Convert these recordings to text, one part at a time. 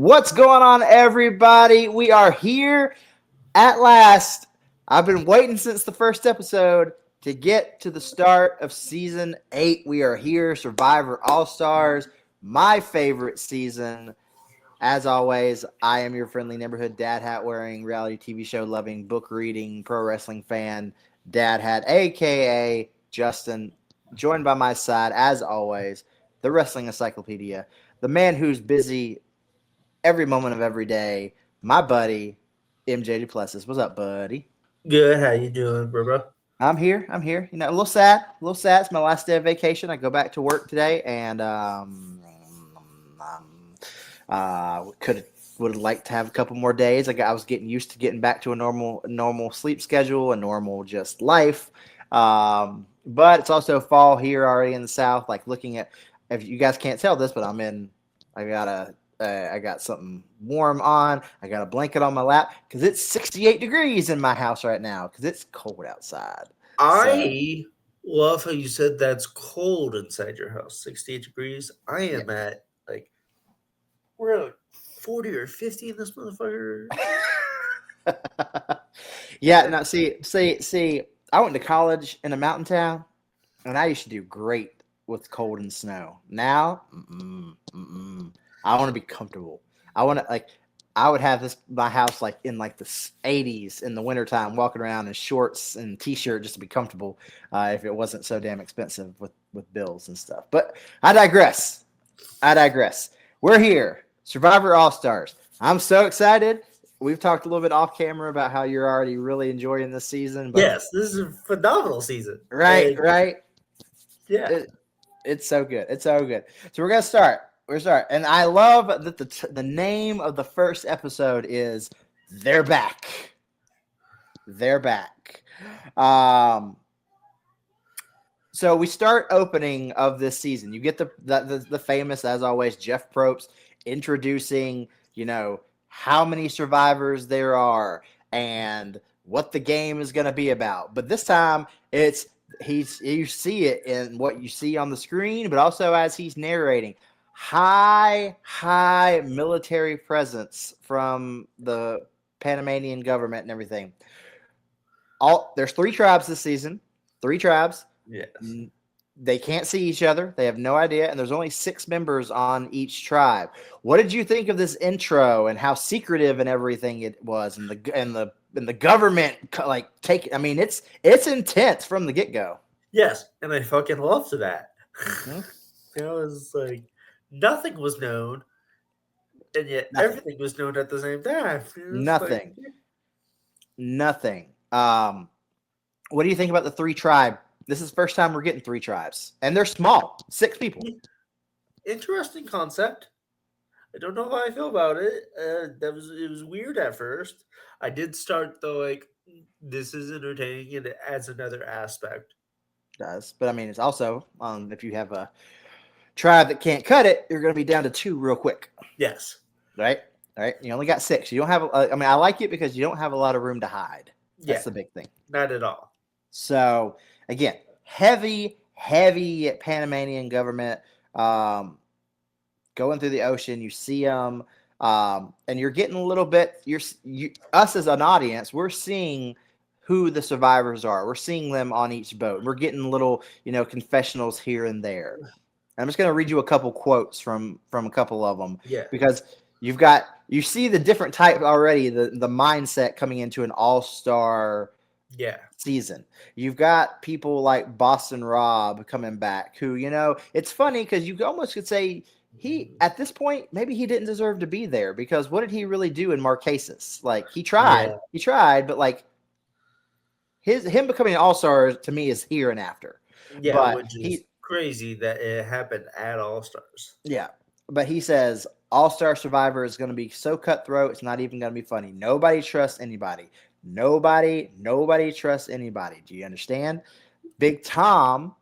What's going on, everybody? We are here at last. I've been waiting since the first episode to get to the start of season 8. We are here, Survivor All Stars, my favorite season. As always, I am your friendly neighborhood dad hat wearing, reality TV show loving, book reading, pro wrestling fan, dad hat, aka Justin, joined by my side, as always, the wrestling encyclopedia, the man who's busy every moment of every day, my buddy, MJ Duplessis. What's up, buddy? Good. How you doing, bro? I'm here. You know, a little sad. It's my last day of vacation. I go back to work today, and could would have liked to have a couple more days. I was getting used to getting back to a normal sleep schedule, a normal just life. But it's also fall here already in the South. Like looking at, if you guys can't tell this, but I got something warm on. I got a blanket on my lap because it's 68 degrees in my house right now because it's cold outside. I love how you said that's cold inside your house. 68 degrees. I am at we're at 40 or 50 in this motherfucker. Yeah. Now, see. I went to college in a mountain town, and I used to do great with cold and snow. Now, I want to be comfortable. I want to I would have my house in the 80s in the wintertime, walking around in shorts and t-shirt just to be comfortable. If it wasn't so damn expensive with bills and stuff. But I digress. We're here, Survivor All Stars. I'm so excited. We've talked a little bit off camera about how you're already really enjoying this season. But yes, this is a phenomenal season. Right. Yeah. It's so good. So we're gonna start. And I love that the name of the first episode is "They're Back." So we start opening of this season. You get the famous, as always, Jeff Probst introducing, how many survivors there are and what the game is going to be about. But this time you see it in what you see on the screen, but also as he's narrating. High military presence from the Panamanian government and everything. There's 3 tribes this season. 3 tribes. Yes. They can't see each other. They have no idea, and there's only 6 members on each tribe. What did you think of this intro and how secretive and everything it was, and the government it's intense from the get-go. Yes, and I fucking loved that. Mm-hmm. It was like nothing was known, and yet everything was known at the same time. Nothing. What do you think about the 3 tribe? This is the first time we're getting 3 tribes, and they're small, 6 people. Interesting concept. I don't know how I feel about it. It was weird at first. I did start though, this is entertaining, and it adds another aspect. It does, but I mean, it's also if you have a tribe that can't cut it, you're going to be down to 2 real quick. Yes. Right. You only got 6. You don't have. I like it because you don't have a lot of room to hide. That's the big thing. Not at all. So again, heavy Panamanian government going through the ocean. You see them, and you're getting a little bit. Us as an audience, we're seeing who the survivors are. We're seeing them on each boat. We're getting little, confessionals here and there. I'm just going to read you a couple quotes from a couple of them. Yeah. Because you see the different type already, the mindset coming into an all-star season. You've got people like Boston Rob coming back who, it's funny because you almost could say he, at this point, maybe he didn't deserve to be there because what did he really do in Marquesas? He tried, but him becoming an all-star to me is here and after. Yeah, but which is crazy that it happened at All Stars. Yeah, but he says All-Star Survivor is going to be so cutthroat, it's not even going to be funny. Nobody trusts anybody. Nobody trusts anybody. Do you understand? Big Tom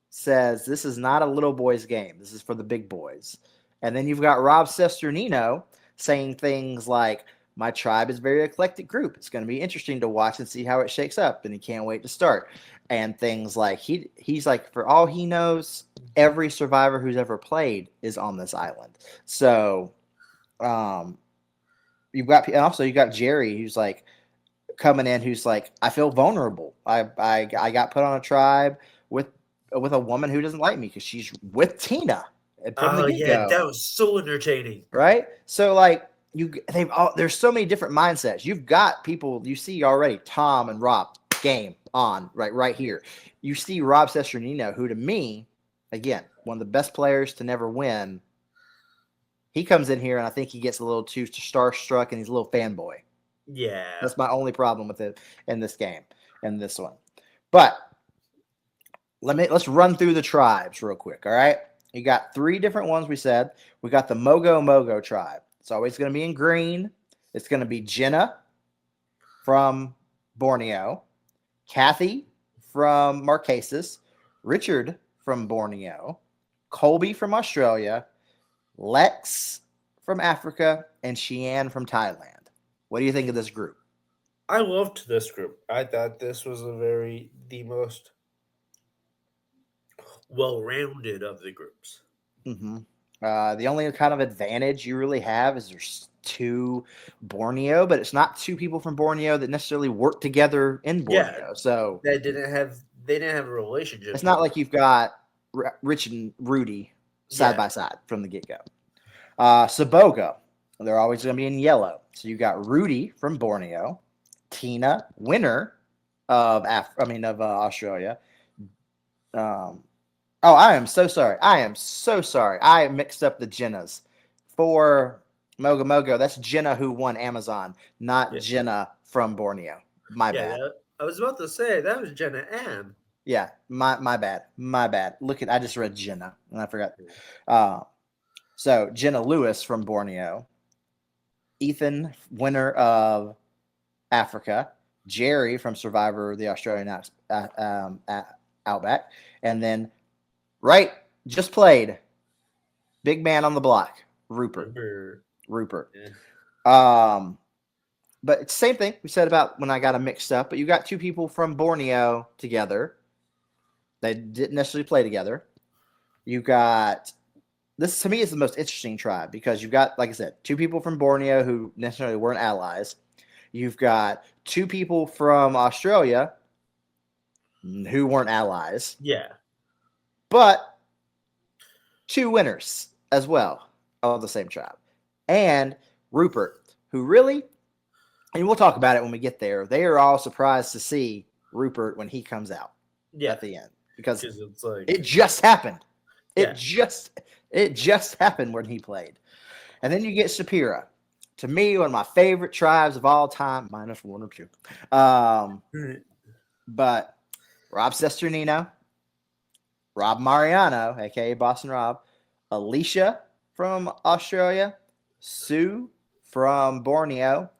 says this is not a little boy's game. This is for the big boys. And then you've got Rob Sesternino saying things like, my tribe is a very eclectic group. It's going to be interesting to watch and see how it shakes up, and he can't wait to start. And things like he's like, for all he knows, every survivor who's ever played is on this island. So You've got, and also you got Jerry, who's like coming in, who's like, I feel vulnerable. I got put on a tribe with a woman who doesn't like me because she's with Tina from the Oh get yeah, go, that was so entertaining. right? So like there's so many different mindsets. You've got people you see already, Tom and Rob, game on right here. You see Rob Sesternino, who to me, again, one of the best players to never win. He comes in here and I think he gets a little too starstruck and he's a little fanboy. Yeah. That's my only problem with it in this game, in this one. But let's run through the tribes real quick. All right. You got 3 different ones we said. We got the Mogo tribe. It's always going to be in green. It's going to be Jenna from Borneo, Kathy from Marquesas, Richard from Borneo, Colby from Australia, Lex from Africa, and Xian from Thailand. What do you think of this group? I loved this group. I thought this was the most well-rounded of the groups. Mm-hmm. The only kind of advantage you really have is there's 2 Borneo, but it's not 2 people from Borneo that necessarily work together in Borneo. Yeah, So they didn't have a relationship. it's not like you've got Rich and Rudy side Yeah. by side from the get-go. Saboga, they're always going to be in yellow. So you got Rudy from Borneo, Tina, winner of Australia. I am so sorry. I mixed up the Jennas for Mogo. That's Jenna who won Amazon, not Jenna from Borneo. My bad. I was about to say that was Jenna Ann. Yeah, my bad. Look I just read Jenna and I forgot. So Jenna Lewis from Borneo, Ethan, winner of Africa, Jerry from Survivor the Australian Outback, and then just played big man on the block, Rupert. Yeah. But it's the same thing we said about when I got them mixed up. But you got 2 people from Borneo together. They didn't necessarily play together. You got this, to me, is the most interesting tribe because you've got, like I said, 2 people from Borneo who necessarily weren't allies. You've got 2 people from Australia who weren't allies. Yeah. But 2 winners as well of the same tribe. And Rupert, who really, and we'll talk about it when we get there, they are all surprised to see Rupert when he comes out at the end. Because it's like, it just happened. Yeah. It just happened when he played. And then you get Shapira. To me, one of my favorite tribes of all time, minus 1 or 2. But Rob Sesternino, Rob Mariano, aka Boston Rob, Alicia from Australia, Sue from Borneo,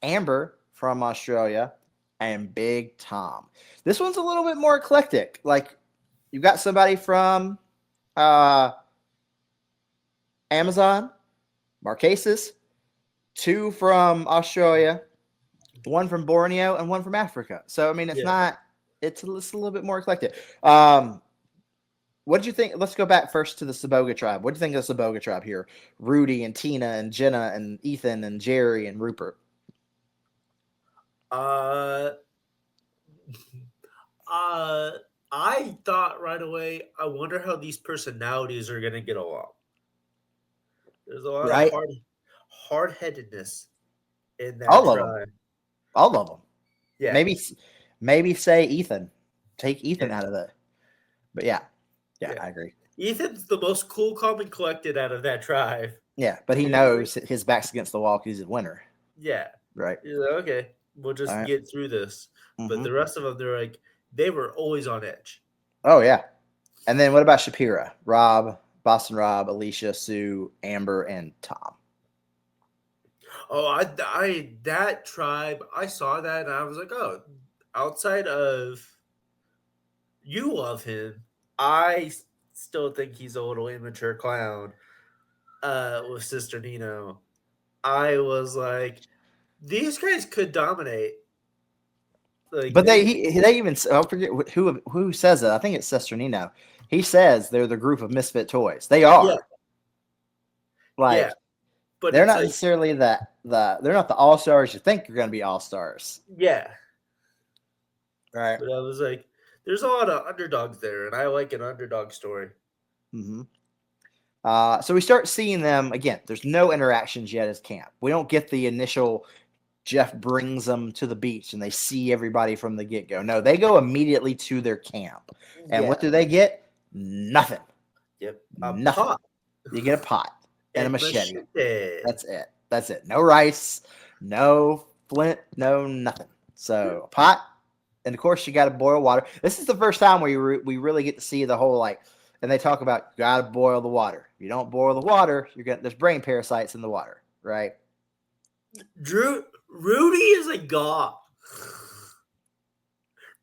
Amber from Australia, and Big Tom. This one's a little bit more eclectic. Like, you've got somebody from Amazon, Marquesas, 2 from Australia, 1 from Borneo, and 1 from Africa. So, I mean, it's a little bit more eclectic. What did you think? Let's go back first to the Saboga tribe. What do you think of the Saboga tribe here? Rudy and Tina and Jenna and Ethan and Jerry and Rupert. I thought right away, I wonder how these personalities are going to get along. There's a lot of hard-headedness in that tribe. All of them. Yeah. Maybe say Ethan. Take Ethan out of that. But yeah, I agree. Ethan's the most cool, calm, and collected out of that tribe. Yeah, but he knows his back's against the wall because he's a winner. Yeah. Right. He's like, okay, we'll just get through this. Mm-hmm. But the rest of them, they're like, they were always on edge. Oh, yeah. And then what about Shapira? Rob, Boston Rob, Alicia, Sue, Amber, and Tom. Oh, that tribe, I saw that and I was like, oh, outside of you love him, I still think he's a little immature clown with Sister Nino. I was like, these guys could dominate. Like, but they even, I forget who says it. I think it's Sister Nino. He says they're the group of misfit toys. They are. but they're it's not like, necessarily they're not the all stars you think you're going to be all stars. yeah. Right. But I was like, there's a lot of underdogs there, and I like an underdog story. Mm-hmm. So we start seeing them again. There's no interactions yet as camp. We don't get the initial Jeff brings them to the beach and they see everybody from the get go. No, they go immediately to their camp. And what Yeah. do they get? Nothing. Yep. A Nothing. pot You get a pot and a machete. That's it. That's it. No rice, no flint, no nothing. So a pot, and of course you got to boil water. This is the first time where we really get to see the whole like. And they talk about you got to boil the water. If you don't boil the water, there's brain parasites in the water, right? Rudy is a god.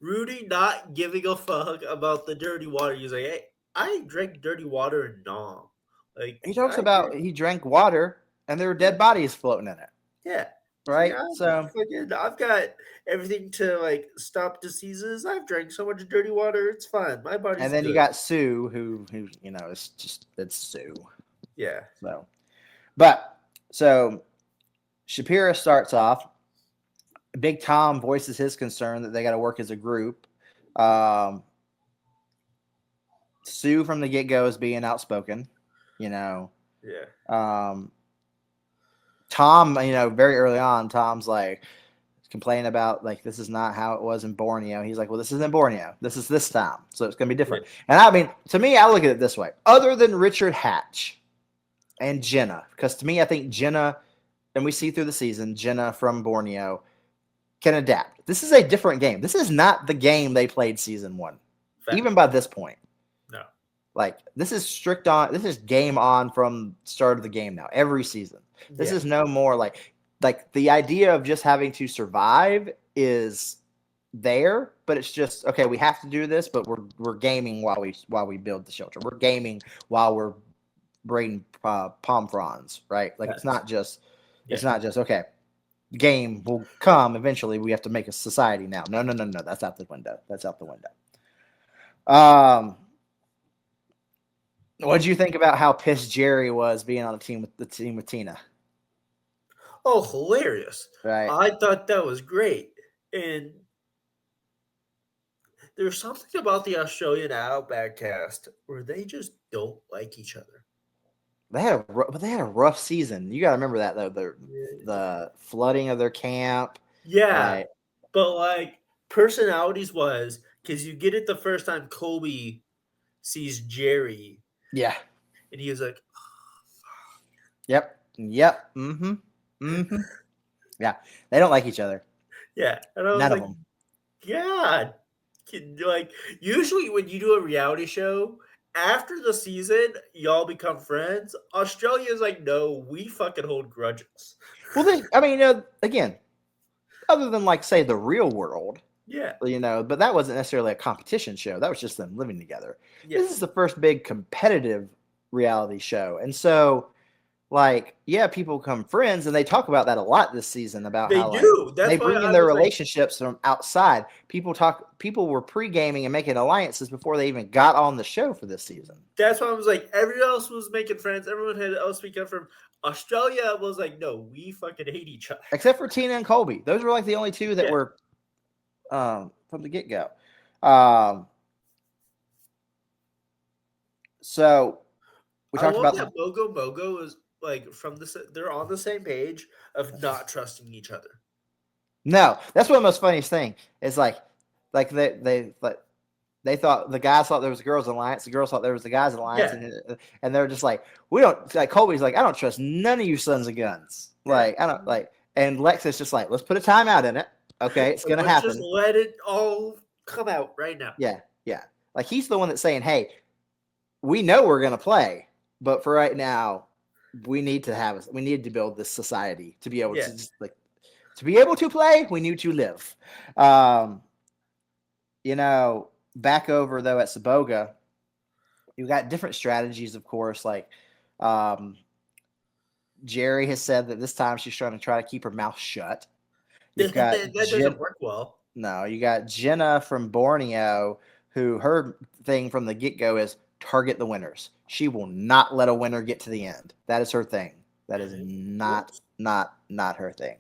Rudy not giving a fuck about the dirty water. He's like, hey, I drank dirty water and Nam. Like He talks about he drank water and there were dead bodies floating in it. Yeah. Right. Like, I've got everything to like stop diseases. I've drank so much dirty water. It's fine. My body's and then good. you got Sue, who it's Sue. Yeah. So Shapiro starts off. Big Tom voices his concern that they got to work as a group. Sue from the get go is being outspoken. Yeah. Tom, very early on, Tom's like complaining about like this is not how it was in Borneo. He's like, well, this isn't Borneo. This is this time, so it's gonna be different. Yeah. And I mean, to me, I look at it this way: other than Richard Hatch and Jenna, because to me, I think Jenna, and we see through the season, Jenna from Borneo can adapt. This is a different game. This is not the game they played season 1, even by this point. No. Like this is this is game on from start of the game now, every season. This is no more like the idea of just having to survive is there, but it's just okay, we have to do this, but we're gaming while we build the shelter. We're gaming while we're braiding palm fronds, right? Like it's not just okay. Game will come eventually. We have to make a society now. No. That's out the window. What did you think about how pissed Jerry was being on the team with Tina? Oh, hilarious! Right. I thought that was great, and there's something about the Australian Outback cast where they just don't like each other. They had a rough season. You got to remember that though. The flooding of their camp. Yeah, right? But like personalities was because you get it the first time Colby sees Jerry. Yeah, and he was like, oh, "Yep. Mm-hmm. Yeah, they don't like each other. Yeah, and I was none like, of them. God, like usually when you do a reality show." After the season, y'all become friends. Australia's like, no, we fucking hold grudges. Well, again, other than like say the Real World, but that wasn't necessarily a competition show. That was just them living together. Yeah. This is the first big competitive reality show, and so people become friends, and they talk about that a lot this season about how they bring in their relationships from outside. People were pre-gaming and making alliances before they even got on the show for this season. That's why I was like, everyone else was making friends. Everyone else became from Australia was like, no, we fucking hate each other. Except for Tina and Colby. Those were like the only two that were from the get-go. So we talked about that Mogo is like they're on the same page of not trusting each other. No, that's one of the most funniest thing is like they thought the guys thought there was a girls' alliance, the girls thought there was the guys' alliance, and they're just like, we don't like Colby's like, I don't trust none of you sons of guns. Like I don't like, and Lex is just like, let's put a timeout in it. Okay, it's gonna happen. Just let it all come out right now. Yeah. Like he's the one that's saying, hey, we know we're gonna play. But for right now, we need to build this society to be able to to be able to play. We need to live. Back over though at Saboga, you got different strategies, of course. Like Jerry has said that this time she's trying to keep her mouth shut. That doesn't work well. No, you got Jenna from Borneo, who her thing from the get-go is target the winners. She will not let a winner get to the end. That is her thing. That is not Whoops. not her thing.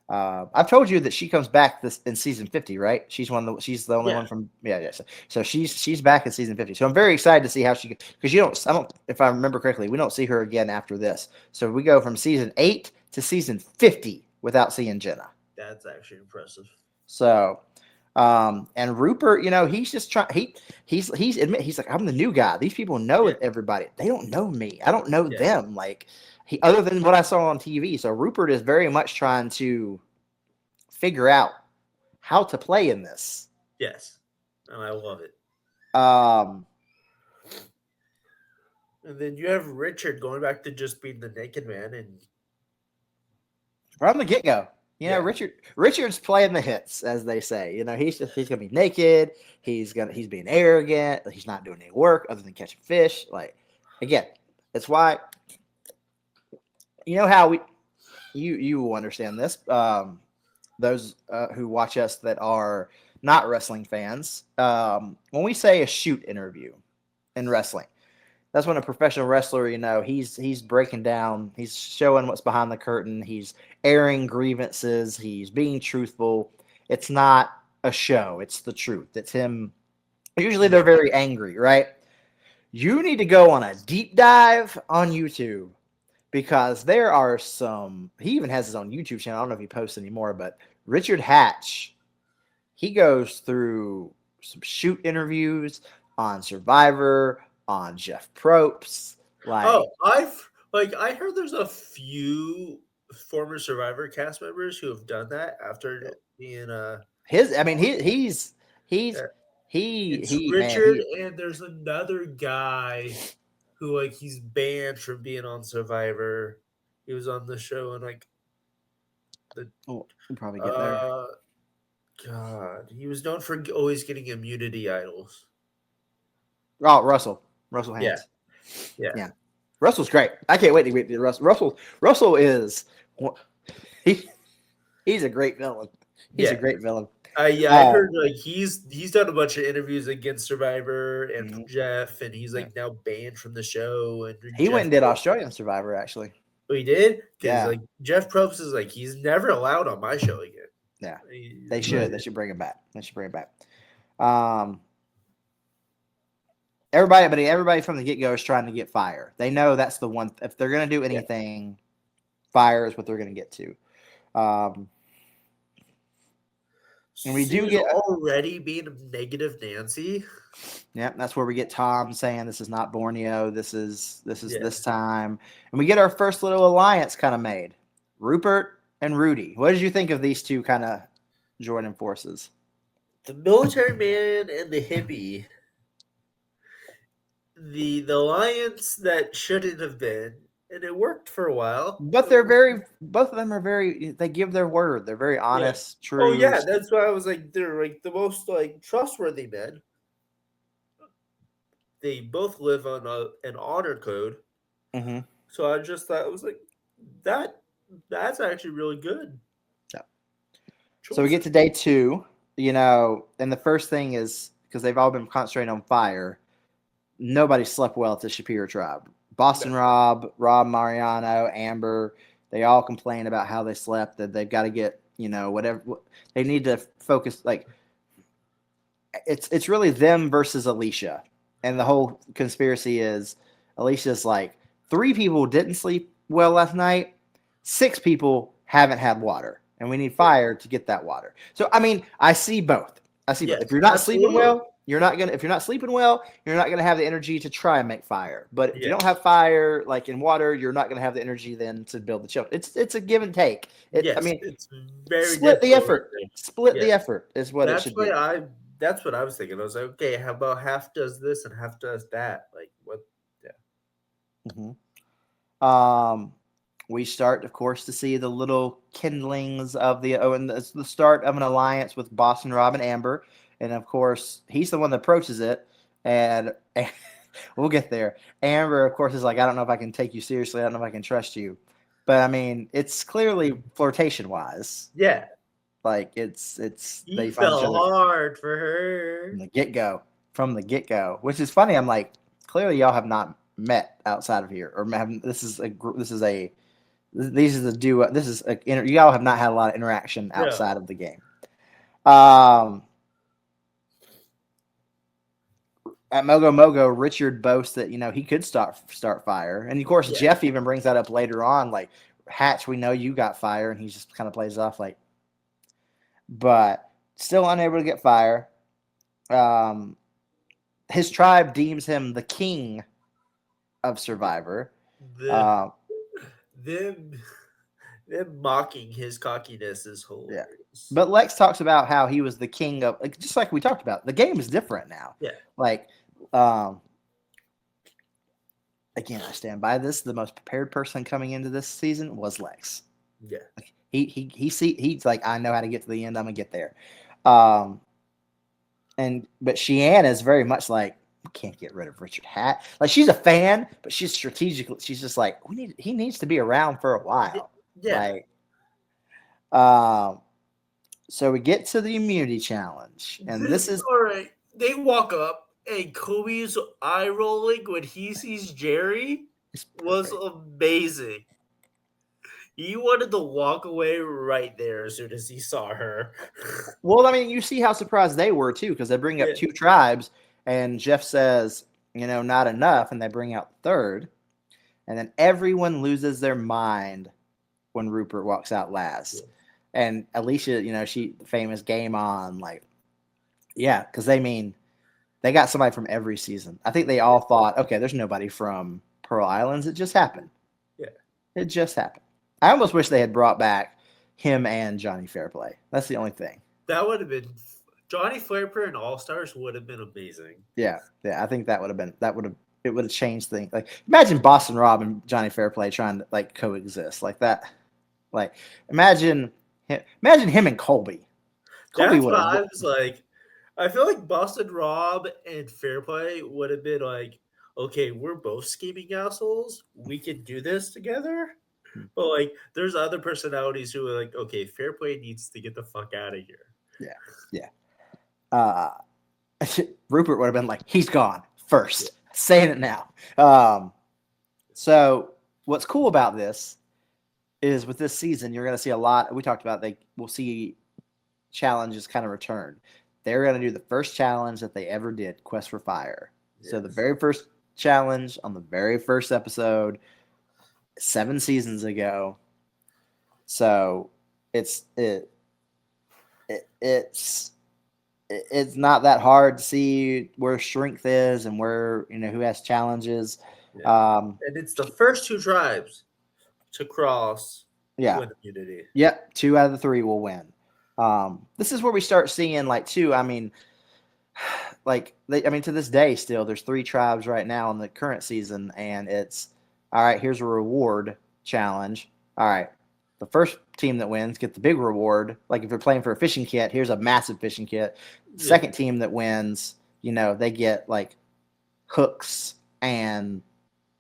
I've told you that she comes back this in season 50, right? She's the only Yeah. one from yeah. So she's back in season 50. So I'm very excited to see how she because I don't if I remember correctly, we don't see her again after this. So we go from season 8 to season 50 without seeing Jenna. That's actually impressive. So and Rupert, he's just trying. He's like, I'm the new guy. These people know everybody. They don't know me. I don't know them. Like other than what I saw on TV. So Rupert is very much trying to figure out how to play in this. Yes, and I love it. Um, And then you have Richard going back to just being the naked man, and from the get go. Yeah. Richard's playing the hits, as they say. He's gonna be naked. He's being arrogant. He's not doing any work other than catching fish. Like again, that's why how you will understand this. Those who watch us that are not wrestling fans, when we say a shoot interview in wrestling, that's when a professional wrestler, he's breaking down, he's showing what's behind the curtain, he's airing grievances, he's being truthful. It's not a show, it's the truth. It's him. Usually they're very angry, right? You need to go on a deep dive on YouTube because there are he even has his own YouTube channel. I don't know if he posts anymore, but Richard Hatch, he goes through some shoot interviews on Survivor, on Jeff Probst. I heard there's a few former Survivor cast members who have done that after being he's Richard, and there's another guy who he's banned from being on Survivor. He was on the show and we'll probably get there. God, he was known for always getting immunity idols. Oh, Russell Haynes. Yeah. Russell's great. I can't wait to meet Russell. Russell is he's a great villain. He's a great villain. I heard he's done a bunch of interviews against Survivor and Jeff, and he's now banned from the show. And he went and did Australian Survivor actually. Oh, he did? Because Jeff Probst is he's never allowed on my show again. Yeah, they should bring him back. Everybody from the get-go is trying to get Fire. They know that's the one. If they're going to do anything, Fire is what they're going to get to. And we do get already being negative Nancy. Yeah, that's where we get Tom saying this is not Borneo. This is this time. And we get our first little alliance kind of made. Rupert and Rudy. What did you think of these two kind of joining forces? The military man and the hippie. The alliance that shouldn't have been, and it worked for a while. But both of them are they give their word. They're very honest, true. Oh yeah, that's why I was they're the most trustworthy men. They both live on an honor code. Mm-hmm. So I just thought it was that's actually really good. Yeah. So we get to day 2, and the first thing is because they've all been concentrating on Fire. Nobody slept well at the Shapiro tribe. Boston Rob Mariano, Amber, they all complain about how they slept, that they've got to get, whatever. They need to focus. It's really them versus Alicia. And the whole conspiracy is Alicia's 3 people didn't sleep well last night. 6 people haven't had water. And we need Fire to get that water. So, I see both. Both. If you're not sleeping well, if you're not sleeping well, you're not gonna have the energy to try and make fire. But if you don't have fire, in water, you're not gonna have the energy then to build the children. It's a give and take. It's very split the effort. Split the effort is what it should be. That's what I was thinking. I was like, okay, how about half does this and half does that? What? Yeah. Mm-hmm. We start, of course, to see the little kindlings of and it's the start of an alliance with Boston Rob and Amber. And, of course, he's the one that approaches it. And we'll get there. Amber, of course, is I don't know if I can take you seriously. I don't know if I can trust you. But, it's clearly flirtation-wise. Yeah. They fell hard for her. From the get-go. Which is funny. I'm clearly y'all have not met outside of here. Or this is a These are the duo. This is you all have not had a lot of interaction Yeah. outside of the game. At Mogo Mogo, Richard boasts that he could start fire, and of course Jeff even brings that up later on. Like, Hatch, we know you got fire, and he just kind of plays off like, but still unable to get fire. His tribe deems him the king of Survivor. Them mocking his cockiness is hilarious. Yeah. But Lex talks about how he was the king of, like, just like we talked about. The game is different now. Yeah. Like, again, I stand by this. The most prepared person coming into this season was Lex. Yeah. Like, he's like, I know how to get to the end. I'm gonna get there. But Sheann is very much like, we can't get rid of Richard Hat. Like, she's a fan, but she's strategically. She's just like, he needs to be around for a while. Yeah. Like, so we get to the immunity challenge, and this is all right. They walk up, and Kobe's eye rolling when he sees Jerry was amazing. He wanted to walk away right there as soon as he saw her. Well, I mean, you see how surprised they were too, because they bring up two tribes, and Jeff says, not enough, and they bring out the third, and then everyone loses their mind when Rupert walks out last. Yeah. And Alicia, she famous game on, like, yeah, because they got somebody from every season. I think they all thought, okay, there's nobody from Pearl Islands. It just happened. Yeah. It just happened. I almost wish they had brought back him and Johnny Fairplay. That's the only thing. That would have been Johnny Fairplay and All Stars would have been amazing. Yeah. I think it would have changed things. Like, imagine Boston Rob and Johnny Fairplay trying to, like, coexist like that. Like, imagine him and Colby. That's what I was like. I feel like Boston Rob and Fairplay would have been like, okay, we're both scheming assholes. We can do this together. But, like, there's other personalities who are like, okay, Fairplay needs to get the fuck out of here. Yeah. Rupert would have been like, he's gone first. Yeah. Saying it now. So what's cool about this is with this season, you're going to see a lot. We talked about we'll see challenges kind of return. They're going to do the first challenge that they ever did, Quest for Fire. Yes. So the very first challenge on the very first episode, 7 seasons ago. So it's not that hard to see where strength is and where, who has challenges. Yeah. And it's the first 2 tribes to cross win immunity. Yep, 2 out of the 3 will win. This is where we start seeing, like, too, to this day still, there's 3 tribes right now in the current season, and it's, all right, here's a reward challenge. All right, the first team that wins get the big reward. Like, if you're playing for a fishing kit, here's a massive fishing kit. Second team that wins, they get, like, hooks and,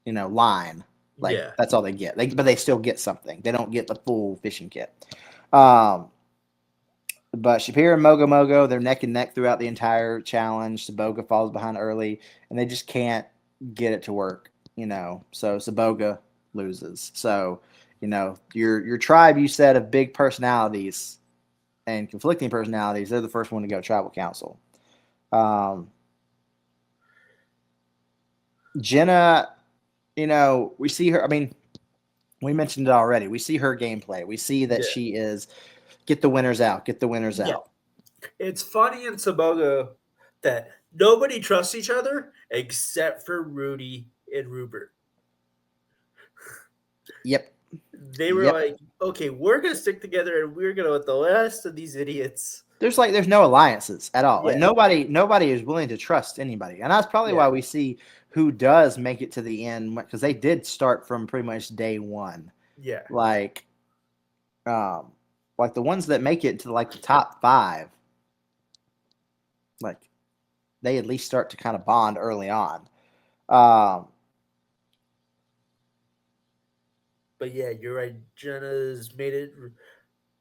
line. Like, that's all they get. But they still get something. They don't get the full fishing kit. But Shapiro and Mogo Mogo, they're neck and neck throughout the entire challenge. Saboga falls behind early, and they just can't get it to work, So Saboga loses. So, your tribe, you said, of big personalities and conflicting personalities, they're the first one to go tribal council. Jenna, we see her. We mentioned it already. We see her gameplay. We see that she is get the winners out. It's funny in Saboga that nobody trusts each other except for Rudy and Rupert. Yep. They were like, okay, we're going to stick together and we're going to let the rest of these idiots. There's no alliances at all. Yeah. Like, nobody is willing to trust anybody. And that's probably why we see who does make it to the end, because they did start from pretty much day one. Yeah. Like the ones that make it to, like, the top 5, like, they at least start to kind of bond early on. But yeah, you're right. Jenna's made it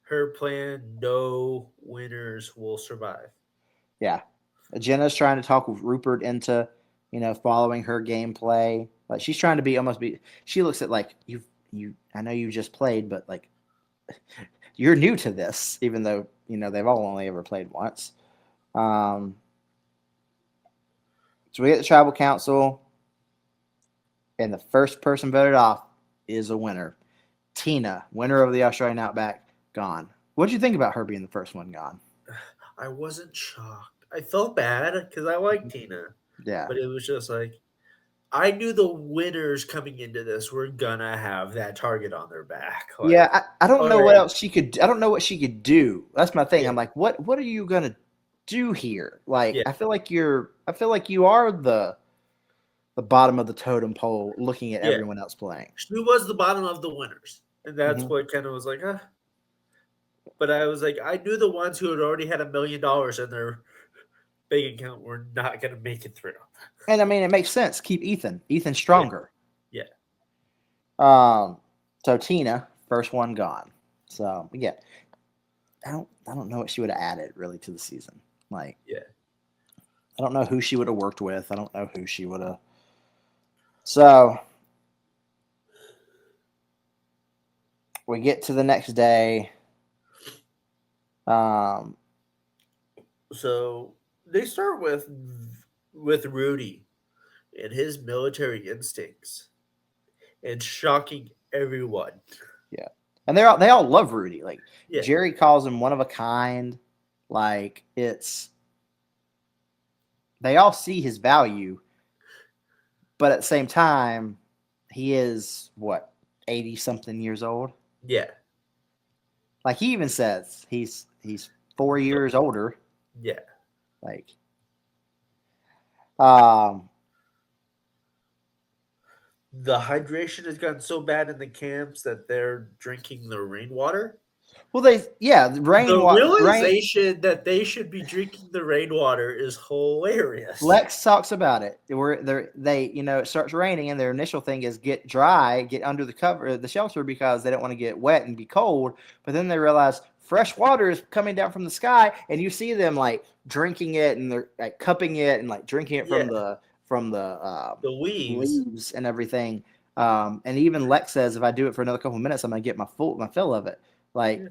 her plan. No winners will survive. Yeah. Jenna's trying to talk with Rupert into, following her gameplay. Like, she's trying to she looks at, like, you I know you just played, but like you're new to this, even though they've all only ever played once. So we get the tribal council, and the first person voted off is a winner. Tina, winner of the Australian Outback, gone. What did you think about her being the first one gone? I wasn't shocked. I felt bad because I like Tina, Yeah. but it was just like I knew the winners coming into this were gonna have that target on their back. Like, Yeah, I don't all know what right, else she could. I don't know what she could do. That's my thing. yeah, I'm like, what are you gonna do here? Like, yeah, I feel like you are the bottom of the totem pole, looking at yeah. everyone else playing. She was the bottom of the winners, and that's Hmm. what kind of was like, But I was like, I knew the ones who had already had $1 million in their bank account were not gonna make it through. And I mean, it makes sense. Keep Ethan. Ethan's Yeah, stronger. yeah, Um, so Tina, first one gone. So yeah, I don't know what she would have added really to the season. Like, yeah. I don't know who she would have worked with. I don't know who she would have. So we get to the next day. Um, So they start with Rudy and his military instincts and shocking everyone. yeah, and they all love Rudy. Like Yeah, Jerry calls him one of a kind. Like they all see his value, but at the same time, he is what 80 something years old. yeah, Like he even says he's 4 years older. yeah. Like, um, The hydration has gotten so bad in the camps that they're drinking the rainwater. well, the The rain. realization that they should be drinking the rainwater is hilarious. Lex talks about it. It starts raining, and their initial thing is get dry, get under the cover, the shelter, because they don't want to get wet and be cold. But then they realize fresh water is coming down from the sky, and you see them like drinking it, and they're like cupping it and like drinking it Yeah, from the the weaves. leaves and everything. And even Lex says, if I do it for another couple of minutes, I'm gonna get my fill of it. Like, Yeah.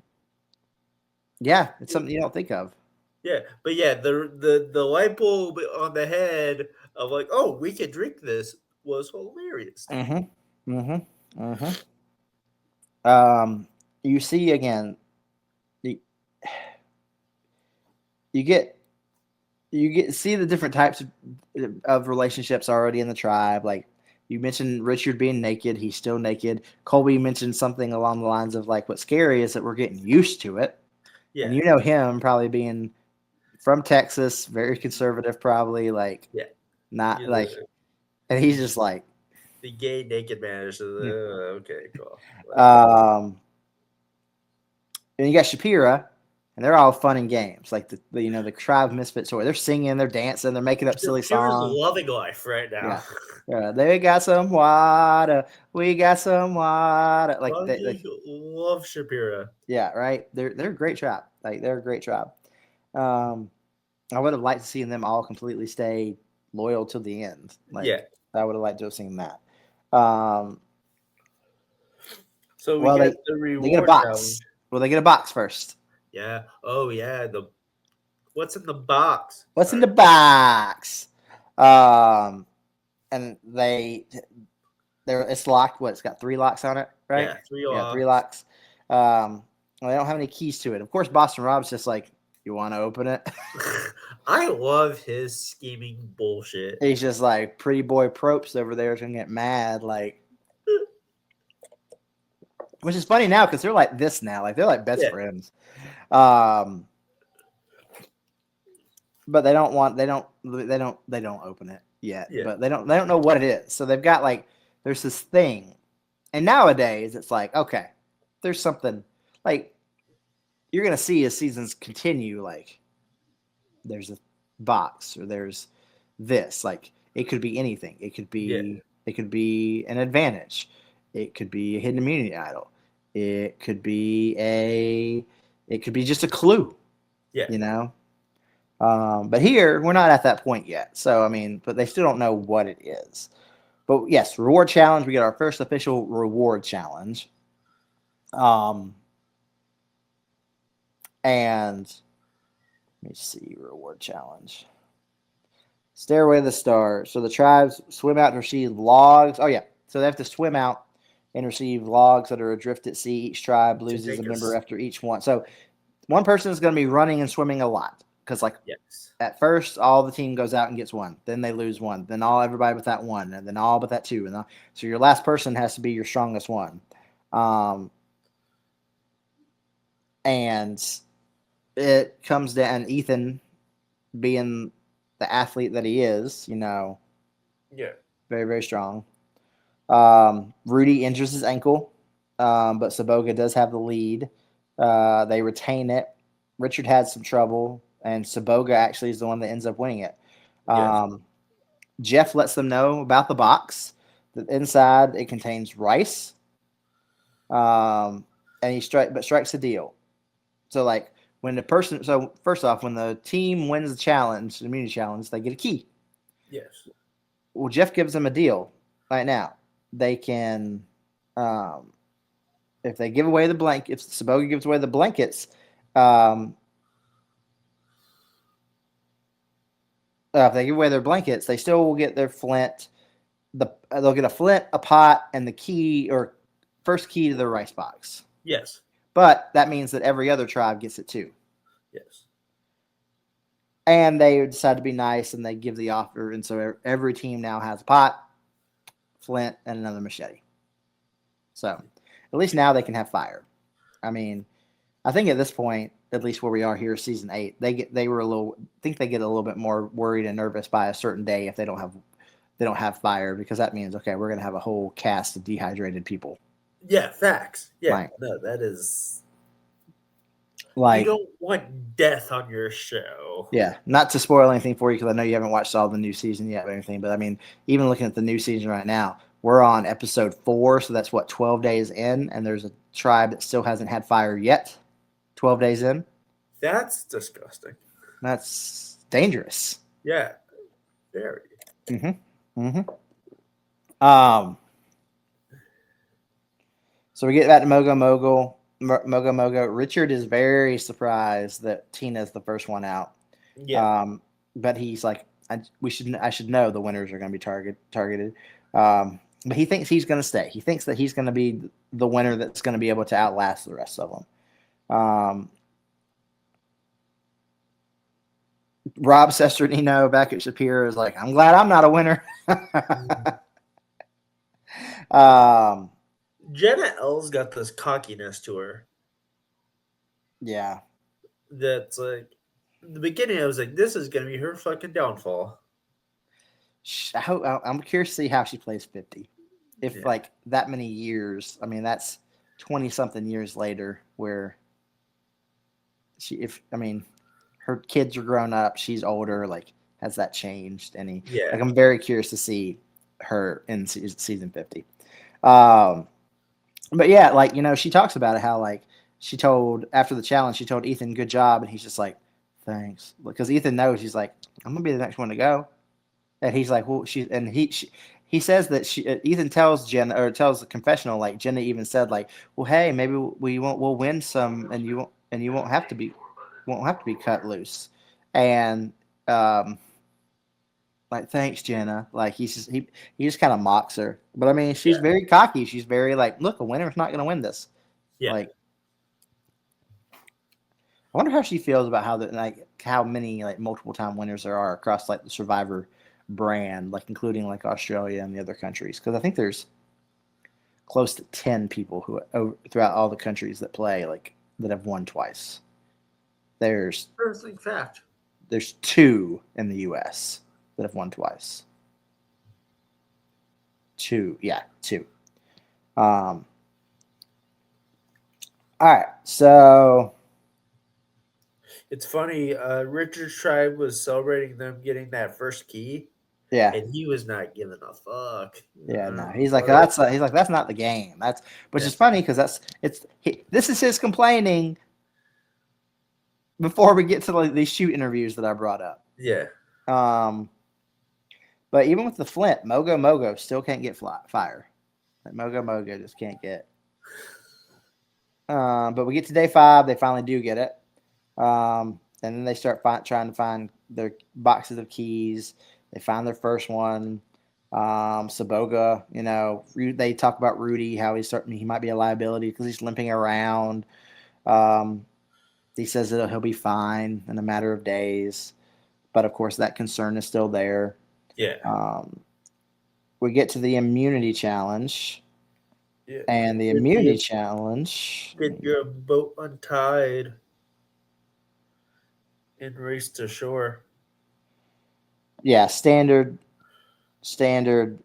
yeah, it's something you don't think of. Yeah, but yeah, the light bulb on the head of like, oh, we can drink this was hilarious to me. Mm-hmm. Mm-hmm. You see again, you, you get see the different types of relationships already in the tribe. Like you mentioned Richard being naked, he's still naked. Colby mentioned something along the lines of like, what's scary is that we're getting used to it. Yeah, And you know him probably being from Texas, very conservative, probably like yeah. not You're like, and he's just like, the gay naked man is just, yeah. okay, cool. And you got Shapira, and they're all fun and games. Like the tribe of misfits toy. They're singing, they're dancing, they're making up silly Shapira's songs. loving life right Yeah. now. They got some water. We got some water. Like Fucking love Shapira. yeah, right. They're a great tribe. Like they're a great tribe. I would have liked to see them all completely stay loyal to the end. Like Yeah. I would have liked to have seen that. Um, So we well, get the they get a reward challenge. box. Well, they get a box first. Yeah. Oh yeah. The what's in the box? What's in the box? And it's locked. What? It's got 3 locks on it, right? Yeah, three Yeah, off. 3 locks. Well, they don't have any keys to it. Of course, Boston Rob's just like, you want to open it? I love his scheming bullshit. He's just like, pretty boy Propst over there is gonna get mad, like, which is funny now because they're like this now, like they're like best friends. But they don't open it yet. Yeah. But they don't know what it is. So they've got like, there's this thing, and nowadays it's like, okay, there's something like you're gonna see as seasons continue, like there's a box or there's this, like it could be anything. It could be an advantage. It could be a hidden immunity idol. It could be just a clue. Yeah. You know? But here we're not at that point yet. So I mean, but they still don't know what it is. But yes, reward challenge. We got our first official reward challenge. And let me see, reward challenge. Stairway to the Stars. So the tribes swim out to receive logs. Oh, yeah. So they have to swim out and receive logs that are adrift at sea. Each tribe To loses a take member us. after each one. So one person is going to be running and swimming a lot. Because, like, Yes. at first, all the team goes out and gets one. Then they lose one. Then everybody with that one. And then all but that two. And so your last person has to be your strongest one. And it comes down, Ethan being the athlete that he is, Yeah. very, very strong. Rudy injures his ankle, but Saboga does have the lead. They retain it. Richard had some trouble, and Saboga actually is the one that ends up winning it. Yes. Jeff lets them know about the box. That inside it contains rice, and he strikes a deal. So like when the person, so first off, when the team wins the challenge, the immunity challenge, they get a key. Yes. Well, Jeff gives them a deal right now. They can, if they give away the if Saboga gives away the blankets, if they give away their blankets, they still will get their flint. They'll get a flint, a pot, and the key or first key to the rice box. Yes. But that means that every other tribe gets it too. Yes. And they decide to be nice and they give the offer. And so every team now has a pot, flint, and another machete. So at least now they can have fire. I mean, I think at this point, at least where we are here, season 8, they get a little bit more worried and nervous by a certain day if they don't have fire, because that means, okay, we're going to have a whole cast of dehydrated people. Yeah, facts. Yeah, Like, no, that is. Like, you don't want death on your show. Yeah, not to spoil anything for you because I know you haven't watched all the new season yet or anything, but I mean, even looking at the new season right now, we're on episode 4, so that's 12 days in, and there's a tribe that still hasn't had fire yet. 12 days in. That's disgusting. That's dangerous. Yeah, very. So we get back to Mogo Mogo. Richard is very surprised that Tina's the first one out. Yeah. But he's like, I should know the winners are going to be targeted. But he thinks he's going to stay. He thinks that he's going to be the winner that's going to be able to outlast the rest of them. Rob Sesternino back at Shapiro is like, I'm glad I'm not a winner. Jenna L's got this cockiness to her. Yeah. That's like, in the beginning, I was like, this is going to be her fucking downfall. I'm curious to see how she plays 50. If like that many years, I mean, that's 20 something years later where her kids are grown up, she's older, like, has that changed any? Yeah. Like, I'm very curious to see her in season 50. But yeah, like, she talks about it, how like after the challenge, she told Ethan, good job. And he's just like, thanks. Because Ethan knows, he's like, I'm going to be the next one to go. And he's like, well, he says that Ethan tells Jenna, or tells the confessional, like Jenna even said, like, well, hey, maybe we'll win some and you won't have to be cut loose. And, like, thanks, Jenna. Like, he just kind of mocks her. But I mean, she's very cocky. She's very like, look, a winner's not going to win this. Yeah. Like, I wonder how she feels about how many like multiple time winners there are across like the Survivor brand, like including like Australia and the other countries. Because I think there's close to 10 people who throughout all the countries that play, like, that have won twice. There's Interesting fact. There's 2 in the U.S. that have won twice. 2. All right, so it's funny. Richard's tribe was celebrating them getting that first key. Yeah, and he was not giving a fuck. Yeah, no, he's like that's not the game. Which is funny because this is his complaining before we get to like these shoot interviews that I brought up. Yeah. But But even with the Flint, Mogo still can't get fire. Like Mogo just can't get. But we get to day 5. They finally do get it. And then they start trying to find their boxes of keys. They find their first one. Saboga, they talk about Rudy, how he might be a liability because he's limping around. He says that he'll be fine in a matter of days. But, of course, that concern is still there. Yeah. We get to the immunity challenge. Yeah. And the immunity challenge. Get your boat untied and race to shore. Yeah, standard, standard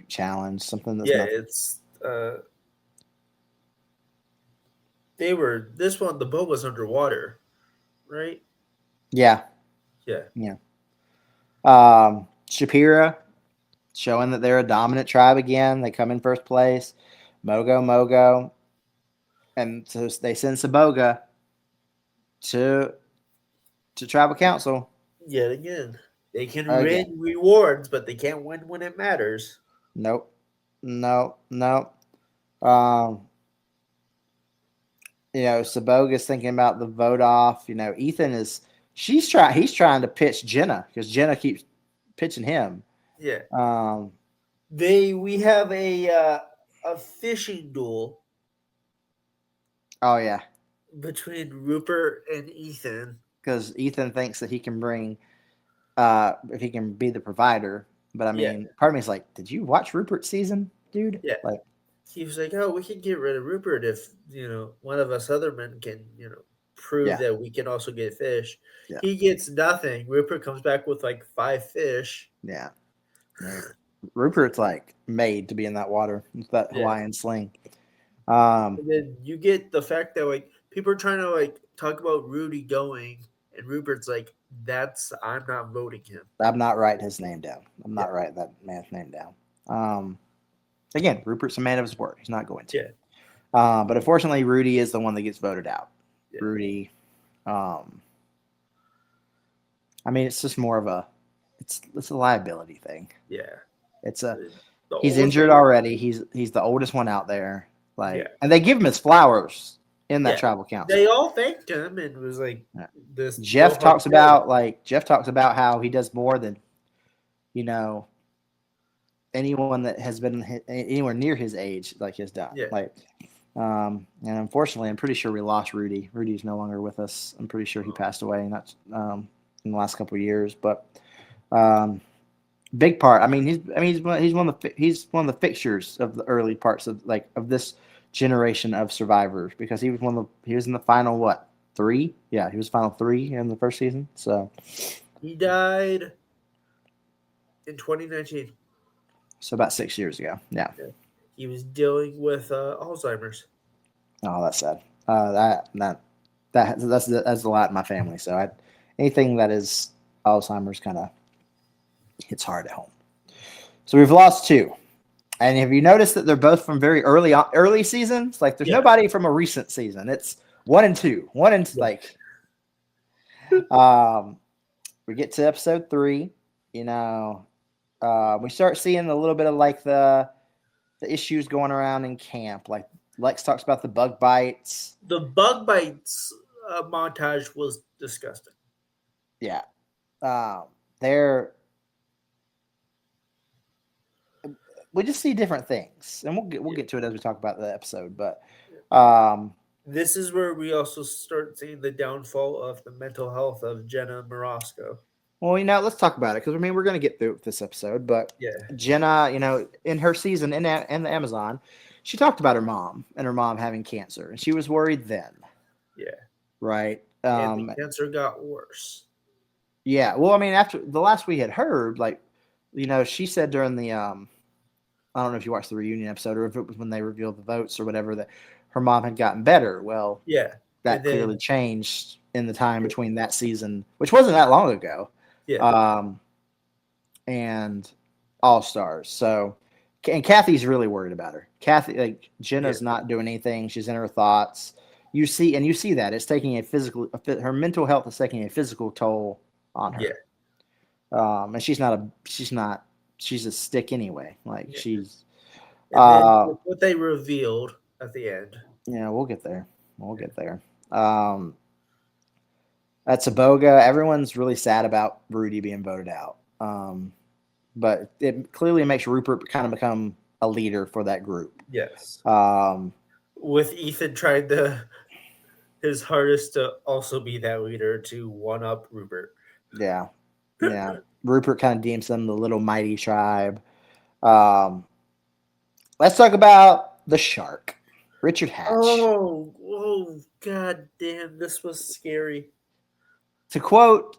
challenge. Something that's it's the boat was underwater, right? Yeah. Shapira showing that they're a dominant tribe again. They come in first place. Mogo. And so they send Saboga to tribal council. Yet again. They can win rewards, but they can't win when it matters. Nope. Saboga's thinking about the vote off. Ethan he's trying to pitch Jenna because Jenna keeps pitching him. Yeah. We have a fishing duel. Oh yeah. Between Rupert and Ethan. Because Ethan thinks that he can bring if he can be the provider. But I mean, part of me is like, did you watch Rupert's season, dude? Yeah. Like he was like, oh, we can get rid of Rupert if, one of us other men can, prove that we can also get fish. Yeah. He gets nothing. Rupert comes back with like 5 fish. Yeah. Rupert's like made to be in that water. It's that Hawaiian sling. And then you get the fact that like people are trying to like talk about Rudy going, and Rupert's like, I'm not voting him. I'm not writing his name down. I'm not writing that man's name down. Again, Rupert's a man of his word. He's not going to. Yeah. But unfortunately, Rudy is the one that gets voted out. Yeah. Rudy. I mean, it's just more of it's a liability thing. Yeah. He's injured already. He's the oldest one out there. And they give him his flowers in that tribal council. They all thanked him and was like, this. Jeff talks about how he does more than, anyone that has been anywhere near his age has done. Yeah. And unfortunately, I'm pretty sure we lost Rudy. Rudy's no longer with us. I'm pretty sure he passed away in the last couple of years. But big part. I mean, he's one of the fixtures of the early parts of this generation of survivors because he was in the final 3? Yeah, he was final 3 in the first season. So he died in 2019. So about 6 years ago. Yeah. He was dealing with Alzheimer's. Oh, that's sad. That's a lot in my family. So anything that is Alzheimer's kind of hits hard at home. So we've lost 2. And have you noticed that they're both from very early seasons? Like there's nobody from a recent season. It's 1 and 2. We get to episode 3. We start seeing a little bit of the issues going around in camp. Like Lex talks about the bug bites. The bug bites montage was disgusting. Yeah. We just see different things, and we'll get to it as we talk about the episode. But this is where we also start seeing the downfall of the mental health of Jenna Morosco. Well, let's talk about it because we're going to get through this episode. But Jenna, in her season in the Amazon, she talked about her mom and her mom having cancer, and she was worried then. Yeah. Right. And the cancer got worse. Yeah. Well, I mean, after the last we had heard, she said during the I don't know if you watched the reunion episode or if it was when they revealed the votes or whatever that her mom had gotten better. Well, that clearly changed in the time between that season, which wasn't that long ago. Yeah. And All Stars. So, and Kathy's really worried about her. Kathy, Jenna's not doing anything. She's in her thoughts. you see that it's taking her mental health is taking a physical toll on her. Yeah. And she's a stick anyway. Like Yeah. she's, And then what they revealed at the end. yeah, we'll get there. We'll get there. At Saboga, everyone's really sad about Rudy being voted out. But it clearly makes Rupert kind of become a leader for that group. Yes. Um, With Ethan trying his hardest to also be that leader to one up Rupert. yeah, yeah. Rupert kind of deems them the little mighty tribe. Let's talk about the shark, Richard Hatch. Oh, god damn, this was scary. To quote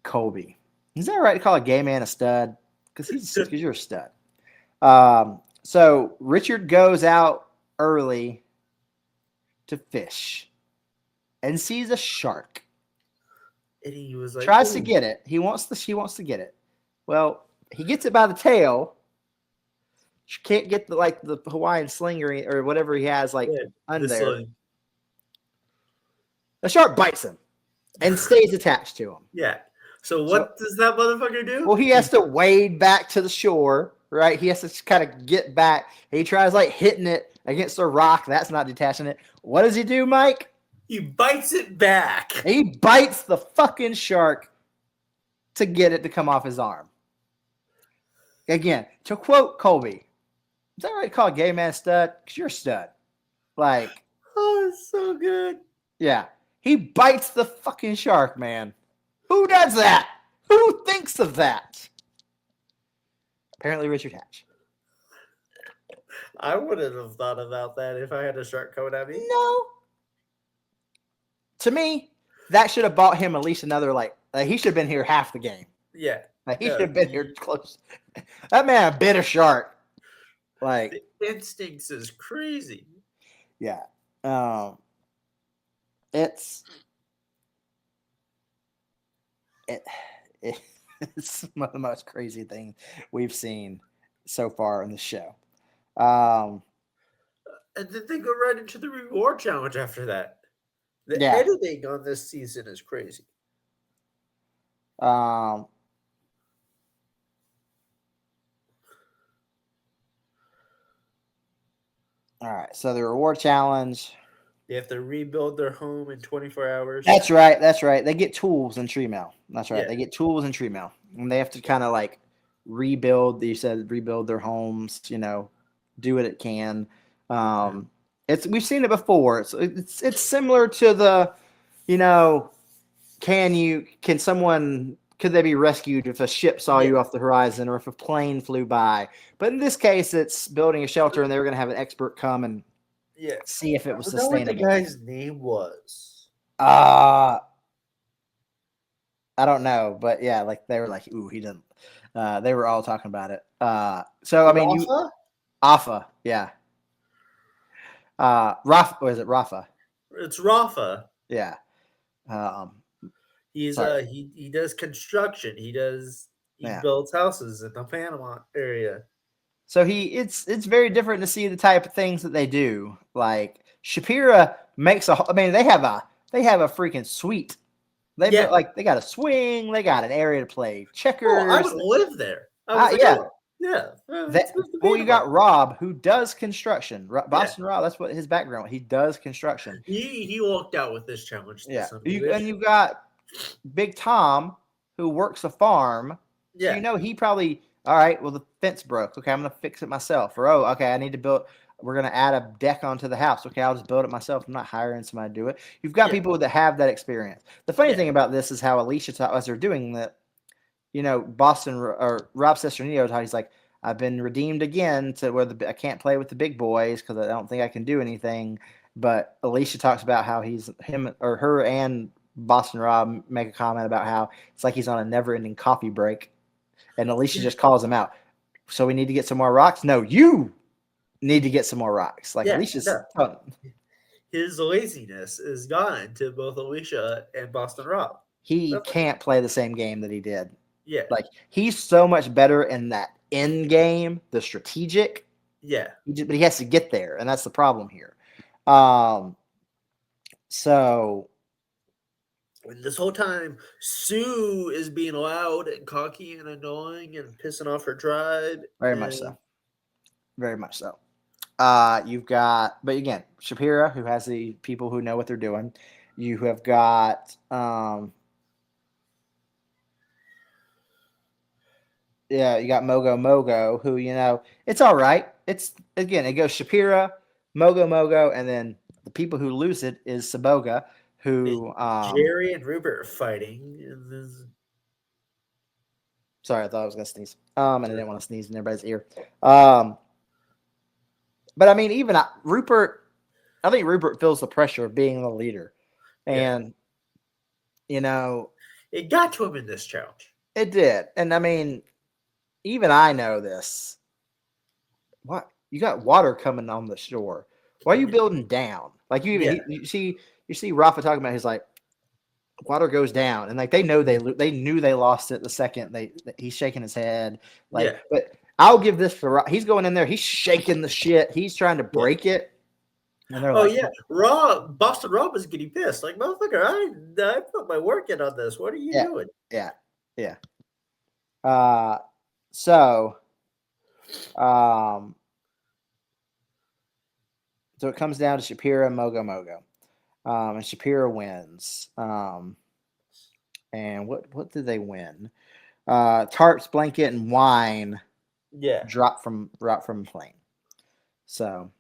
Colby, is that right to call a gay man a stud? Because you're a stud. So Richard goes out early to fish and sees a shark. And he was like, tries to get it. She wants to get it. Well, he gets it by the tail. She can't get the Hawaiian sling or whatever he has under there. sling. The shark bites him and stays attached to him. Yeah. So what does that motherfucker do? Well, he has to wade back to the shore, right? He has to kind of get back. He tries hitting it against a rock. That's not detaching it. What does he do, Mike? He bites it back. He bites the fucking shark to get it to come off his arm. Again, to quote Colby, is that right to call a gay man a stud? Because you're a stud. Oh, it's so good. Yeah. He bites the fucking shark, man. Who does that? Who thinks of that? Apparently Richard Hatch. I wouldn't have thought about that if I had a shark coming at me. No. To me, that should have bought him at least another, he should have been here half the game. Yeah. He should have been here close. That man bit a shark. The instincts is crazy. Yeah. It's one of the most crazy things we've seen so far in the show. And then they go right into the reward challenge after that. The editing on this season is crazy. All right, so the reward challenge. They have to rebuild their home in 24 hours. That's right. They get tools in tree mail. That's right. Yeah. They get tools in tree mail. And they have to kind of rebuild. You said rebuild their homes, do what it can. We've seen it before. It's similar to the, could they be rescued if a ship saw you off the horizon or if a plane flew by? But in this case, it's building a shelter and they were going to have an expert come and see if it was sustainable. What the guy's name was? I don't know, but yeah, they were like, ooh, he didn't. They were all talking about it. So I mean, Afa, yeah. Rafa, or is it Rafa? It's Rafa. Yeah. He's he does construction. He builds houses in the Panama area. So it's very different to see the type of things that they do. Like Shapira makes they have a freaking suite. They got a swing, they got an area to play checkers. Oh, I would live there. You got Rob who does construction. Boston Rob, that's what his background. He does construction. He walked out with this challenge. Yeah, and you got Big Tom who works a farm. Yeah, So he probably. All right, well, the fence broke. Okay, I'm going to fix it myself. Or, okay, I need to build – we're going to add a deck onto the house. Okay, I'll just build it myself. I'm not hiring somebody to do it. You've got people that have that experience. The funny thing about this is how Alicia taught us they're doing that, Boston or Rob Sesternio taught, he's like, I've been redeemed again to where I can't play with the big boys because I don't think I can do anything. But Alicia talks about how her and Boston Rob make a comment about how it's like he's on a never-ending coffee break. And Alicia just calls him out. So we need to get some more rocks? No, you need to get some more rocks. Alicia's his laziness is gone to both Alicia and Boston Rob. He can't play the same game that he did. Yeah. He's so much better in that end game, the strategic. Yeah. But he has to get there, and that's the problem here. So And this whole time, Sue is being loud and cocky and annoying and pissing off her tribe. very much And so. Very much so. You've got, but again, Shapira, who has the people who know what they're doing. You have got, yeah, you got Mogo, who, it's all right. It's, again, it goes Shapira, Mogo, and then the people who lose it is Saboga, who, Jerry and Rupert are fighting. And sorry, I thought I was going to sneeze. And I didn't want to sneeze in everybody's ear. But I mean, even Rupert, I think Rupert feels the pressure of being the leader. And, it got to him in this challenge. it did. And I mean, even I know this. What? You got water coming on the shore. Why are you building down? Like you see Rafa talking about. He's like, water goes down, and like they know they knew they lost it the second he's shaking his head. Like, but I'll give this to he's going in there. He's shaking the shit. He's trying to break it. And they're Boston Rob is getting pissed. Like, motherfucker, I put my work in on this. What are you doing? Yeah. So it comes down to Shapira and Mogo. And Shapira wins. And what did they win? Tarps, blanket, and wine. Yeah. Drop from plane. So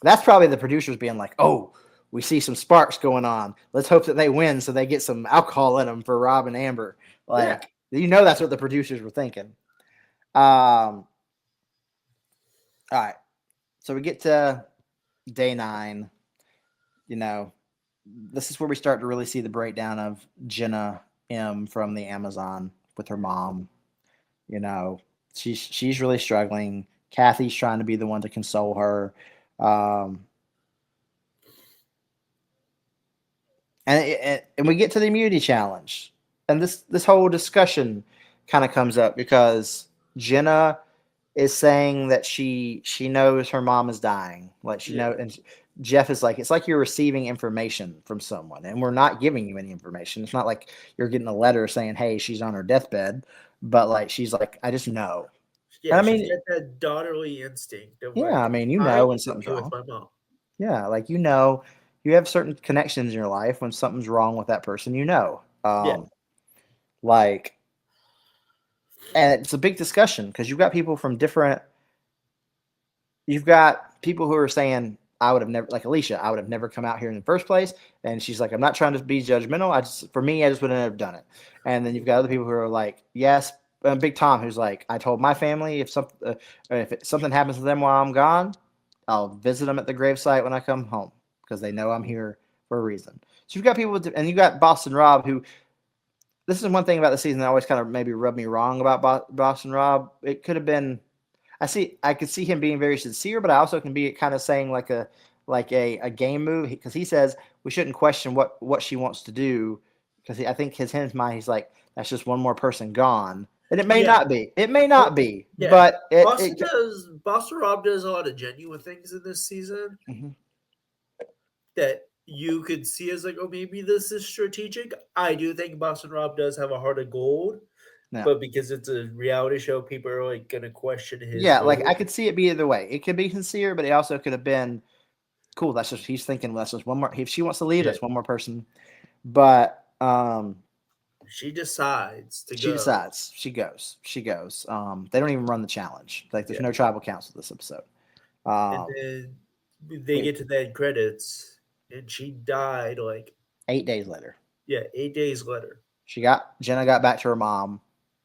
that's probably the producers being like, oh, we see some sparks going on. Let's hope that they win so they get some alcohol in them for Rob and Amber. Like, that's what the producers were thinking. All right. So we get to day 9. This is where we start to really see the breakdown of Jenna M from the Amazon with her mom. She's really struggling. Kathy's trying to be the one to console her. And we get to the immunity challenge. And this whole discussion kind of comes up because Jenna is saying that she knows her mom is dying. Like she knows, and Jeff is like, it's like you're receiving information from someone, and we're not giving you any information. It's not like you're getting a letter saying, hey, she's on her deathbed, but like she's like, I just know. Yeah, I mean, she's got that daughterly instinct. Of I mean, when something's wrong. With my mom. Yeah, like you have certain connections in your life when something's wrong with that person. Like, and it's a big discussion because you've got people from different. You've got people who are saying, I would have never, like Alicia, I would have never come out here in the first place. And she's like, I'm not trying to be judgmental. I just wouldn't have done it. And then you've got other people who are like, yes, Big Tom, who's like, I told my family if something happens to them while I'm gone, I'll visit them at the gravesite when I come home because they know I'm here for a reason. So you've got people and you got Boston Rob, who, this is one thing about the season that always kind of maybe rubbed me wrong about Boston Rob. It could have been, I could see him being very sincere, but I also can be kind of saying like a game move, because he says we shouldn't question what she wants to do, because I think in his mind he's like, that's just one more person gone, and it may not be. It may not be, but Boston Rob does a lot of genuine things in this season that you could see as like, oh, maybe this is strategic. I do think Boston Rob does have a heart of gold. No. But because it's a reality show, people are like gonna question his. Yeah, goal. Like I could see it be either way. It could be sincere, but it also could have been cool. That's just he's thinking. Well, that's just one more. If she wants to leave, that's one more person. But she decides to go. She decides. She goes. They don't even run the challenge. Like there's no tribal council this episode. And then they get to the end credits, and she died like 8 days later. Yeah, 8 days later. Jenna got back to her mom,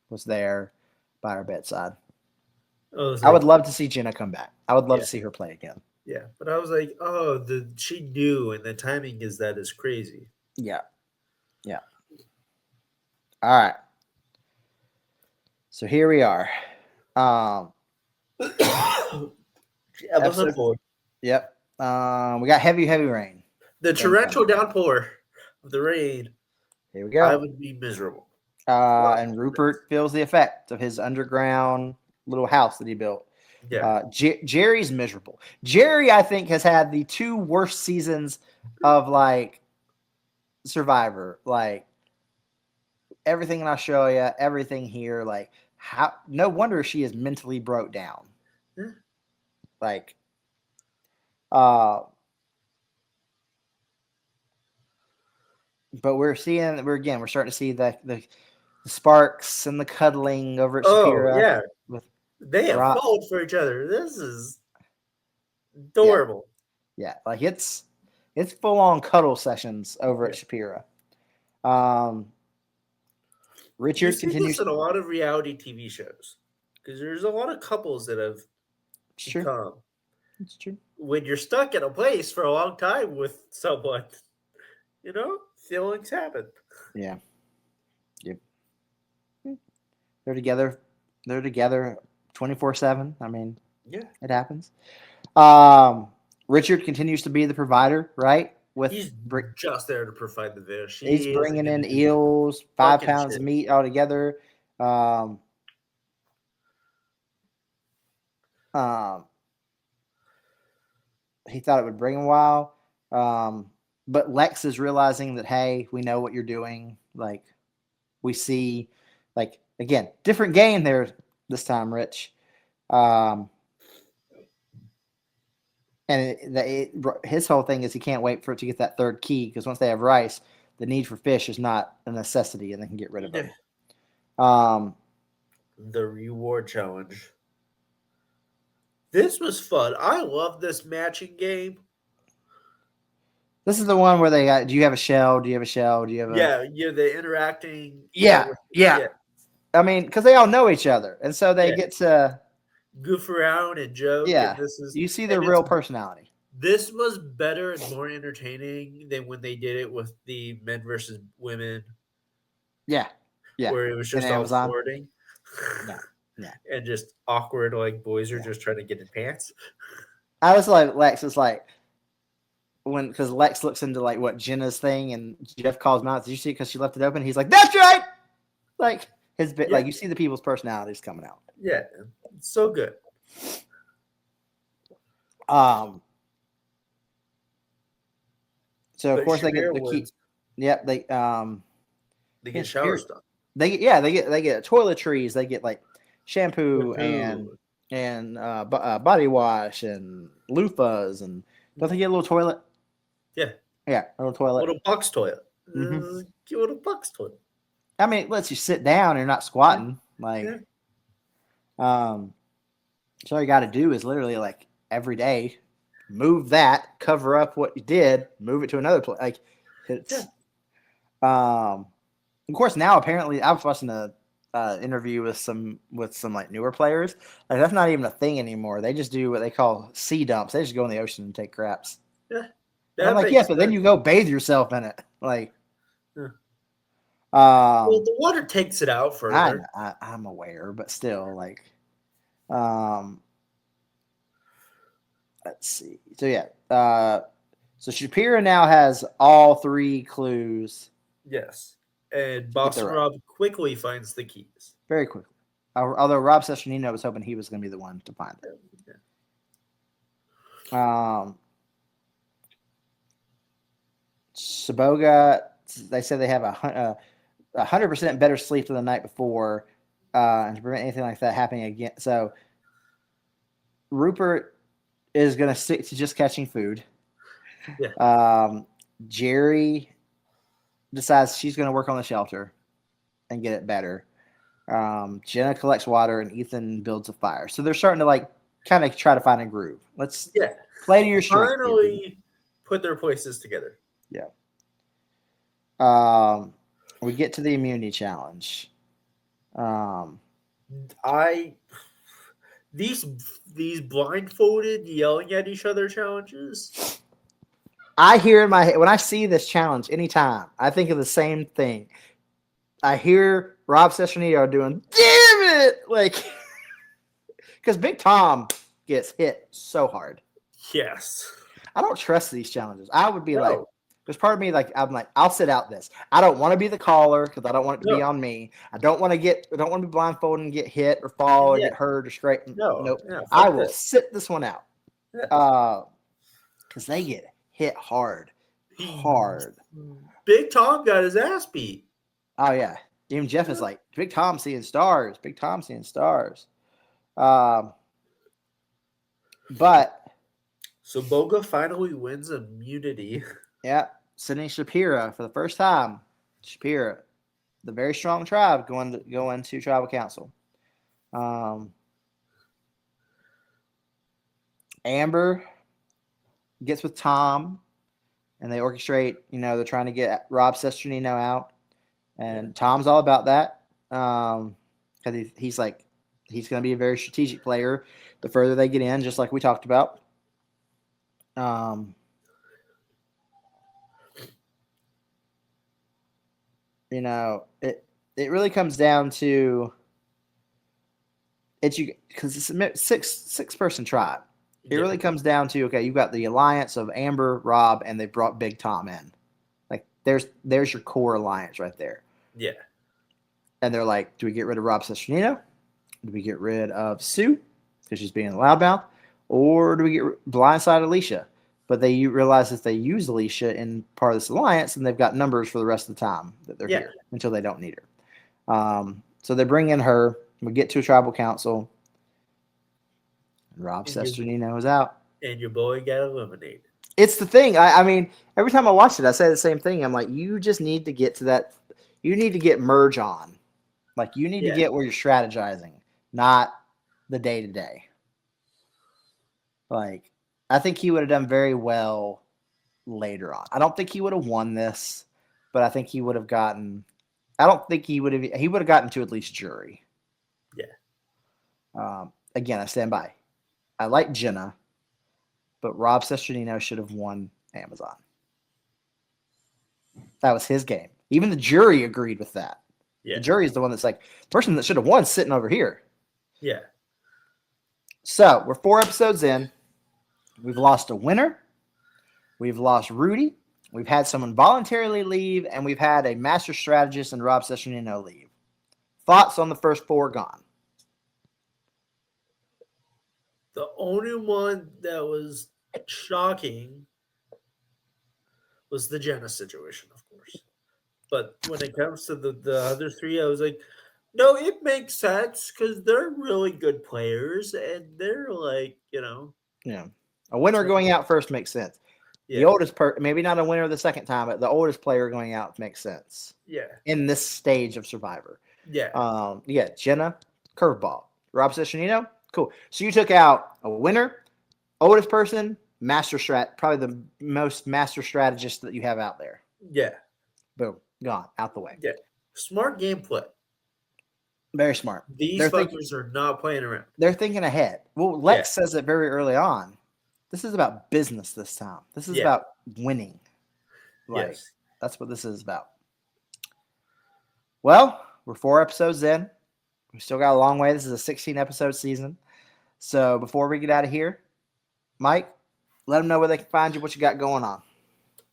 was there by her bedside. Like, I would love to see Jenna come back. I would love to see her play again. Yeah, but I was like, oh, she knew, and the timing is crazy. Yeah. All right. So here we are. Episode 4. Yep. We got heavy rain. The torrential downpour of the rain. Here we go. I would be miserable. And Rupert feels the effect of his underground little house that he built. Yeah. Jerry's miserable. Jerry, I think, has had the 2 worst seasons of like Survivor, like everything in Australia, everything here, like how no wonder she is mentally broke down. Yeah. Like uh but we're starting to see the sparks and the cuddling over at Oh Shapira yeah, with they have Rock. fallen for each other. This is Yeah, adorable. yeah. Like it's full on cuddle sessions over Yeah. at Shapira. Um You Richard see this continues. in a lot of reality TV shows because there's a lot of couples that have It's true. become It's true. when you're stuck in a place for a long time with someone, feelings happen. Yeah. Yep. They're together. They're together 24/7. I mean, Yeah. it happens. Um, Richard continues to be the provider, right? He's just there to provide the fish. He's He isn't bringing going in to do eels, five fucking pounds shit. of meat altogether. Um, um, he thought it would bring him a while. But Lex is realizing that, hey, we know what you're doing. Like, we see, like, again, different game there this time, Rich. And his whole thing is he can't wait for it to get that third key because once they have rice, the need for fish is not a necessity and they can get rid of them. The reward challenge. This was fun. I love this matching game. This is the one where they got, do you have a shell? Do you have a shell? Do you have a. Yeah, the interacting. Yeah. I mean, because they all know each other. And so they get to. Goof around and joke. Yeah. And this is, you see their real personality. This was better and more entertaining than when they did it with the men versus women. Yeah. Yeah. Where it was just all flirting. Yeah. And just awkward, like boys are just trying to get in pants. I was like, Lex is like, because Lex looks into like what Jenna's thing and Jeff calls him out. Did you see it because she left it open? He's like, that's right. Like his bit, like you see the people's personalities coming out. Yeah, it's so good. So of course they get the key. Yep, they get shower stuff. They get toiletries. They get like shampoo and body wash and loofahs and don't they get a little toilet? Yeah, a little toilet, little Bucks toilet. Mm-hmm. Get a little Bucks toilet. I mean, it lets you sit down. You're not squatting. So all you got to do is literally like every day move that, cover up what you did, move it to another place. Like it's, of course now apparently I was watching a interview with some like newer players. Like that's not even a thing anymore. They just do what they call sea dumps. They just go in the ocean and take craps. Yeah. I'm like, but then you go bathe yourself in it. Like, well, the water takes it out further. I'm aware, but still, like, let's see. So yeah, so Shapira now has all three clues. Yes, and Boston Rob quickly finds the keys. Very quickly. Although Rob Sessionino was hoping he was going to be the one to find it. Saboga, they said they have 100% better sleep than the night before, and to prevent anything like that happening again. So Rupert is going to stick to just catching food. Yeah. Jerry decides she's going to work on the shelter and get it better. Jenna collects water and Ethan builds a fire. So they're starting to like kind of try to find a groove. Let's play to your strength. Finally put their places together. Yeah. We get to the immunity challenge. These blindfolded yelling at each other challenges. I hear in my head when I see this challenge anytime, I think of the same thing. I hear Rob Sessionino doing, damn it! Like, because Big Tom gets hit so hard. Yes. I don't trust these challenges. I would be like, there's part of me like, I'm like, I'll sit out this. I don't want to be the caller because I don't want it to be on me. I don't want to be blindfolded and get hit or fall or get hurt or scrape. Nope. I will sit this one out. Because they get hit hard. Big Tom got his ass beat. Oh yeah. Even Jeff is like, Big Tom seeing stars. Big Tom seeing stars. But So Boga finally wins immunity. yeah, sending Shapira for the first time. Shapira, the very strong tribe, go into tribal council. Amber gets with Tom, and they orchestrate. They're trying to get Rob Sesternino out, and Tom's all about that because he's going to be a very strategic player. The further they get in, just like we talked about. It really comes down to because it's a six person tribe. It really comes down to, okay, you've got the alliance of Amber, Rob, and they brought Big Tom in. Like there's your core alliance right there. Yeah. And they're like, do we get rid of Rob Sesternino? Do we get rid of Sue because she's being a loudmouth? Or do we get blindside Alicia? But they realize that they use Alicia in part of this alliance, and they've got numbers for the rest of the time that they're here until they don't need her. So they bring in her. We get to a tribal council. And Rob Sesternino is out. And your boy got eliminated. It's the thing. I mean, every time I watch it, I say the same thing. I'm like, you just need to get to that. You need to get merge on. Like, you need to get where you're strategizing, not the day-to-day. Like, I think he would have done very well later on. I don't think he would have won this, but I think he would have gotten – I don't think he would have gotten to at least jury. Yeah. Again, I stand by. I like Jenna, but Rob Sesternino should have won Amazon. That was his game. Even the jury agreed with that. Yeah. The jury is the one that's like, the person that should have won sitting over here. Yeah. So we're 4 episodes in. We've lost a winner. We've lost Rudy. We've had someone voluntarily leave, and we've had a master strategist and Rob Sesternino leave. Thoughts on the first 4 gone? The only one that was shocking was the Jenna situation, of course. But when it comes to the other 3, I was like, no, it makes sense because they're really good players, and they're like, Yeah. A winner going out first makes sense. Yeah. The oldest maybe not a winner the second time, but the oldest player going out makes sense. Yeah. In this stage of Survivor. Yeah. Jenna, curveball. Rob Sesternino, cool. So you took out a winner, oldest person, probably the most master strategist that you have out there. Yeah. Boom. Gone. Out the way. Yeah. Smart gameplay. Very smart. These fuckers are not playing around. They're thinking ahead. Well, Lex says it very early on. This is about business this time. This is about winning. Yes. That's what this is about. Well, we're 4 episodes in. We still got a long way. This is a 16-episode season. So before we get out of here, Mike, let them know where they can find you, what you got going on.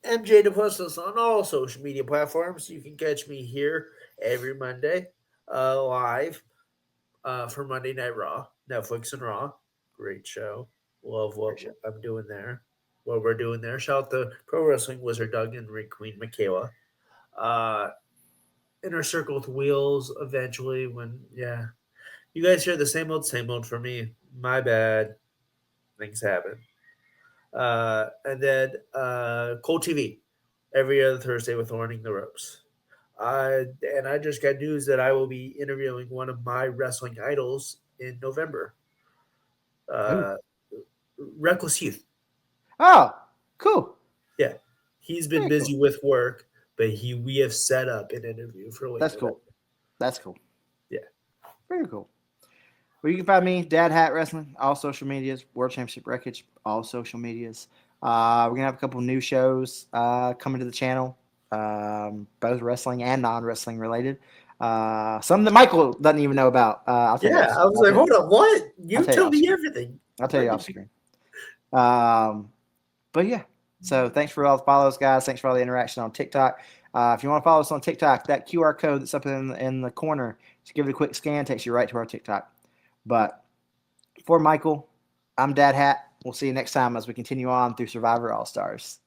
MJ DePustos on all social media platforms. You can catch me here every Monday live for Monday Night Raw, Netflix and Raw. Great show. Love what I'm doing there. What we're doing there. Shout out to Pro Wrestling Wizard Doug and Ring Queen Michaela. Inner Circle with Wheels eventually when, you guys hear the same old for me. My bad. Things happen. And then Cold TV every other Thursday with Learning the Ropes. And I just got news that I will be interviewing one of my wrestling idols in November. Reckless Youth. Oh, cool. Yeah. He's been busy with work, but we have set up an interview for later. That's cool. That's cool. Yeah. Very cool. Well, you can find me, DadHat Wrestling, all social medias, World Championship Wreckage, all social medias. We're going to have a couple new shows coming to the channel, both wrestling and non-wrestling related. Some that Michael doesn't even know about. I'll tell you I was like, hold on, what? You tell me everything. I'll tell you off screen. But yeah, so thanks for all the follows, guys. Thanks for all the interaction on TikTok. If you want to follow us on TikTok, that QR code that's up in the corner, just give it a quick scan, takes you right to our TikTok. But for Michael, I'm DadHat. We'll see you next time as we continue on through Survivor All-Stars.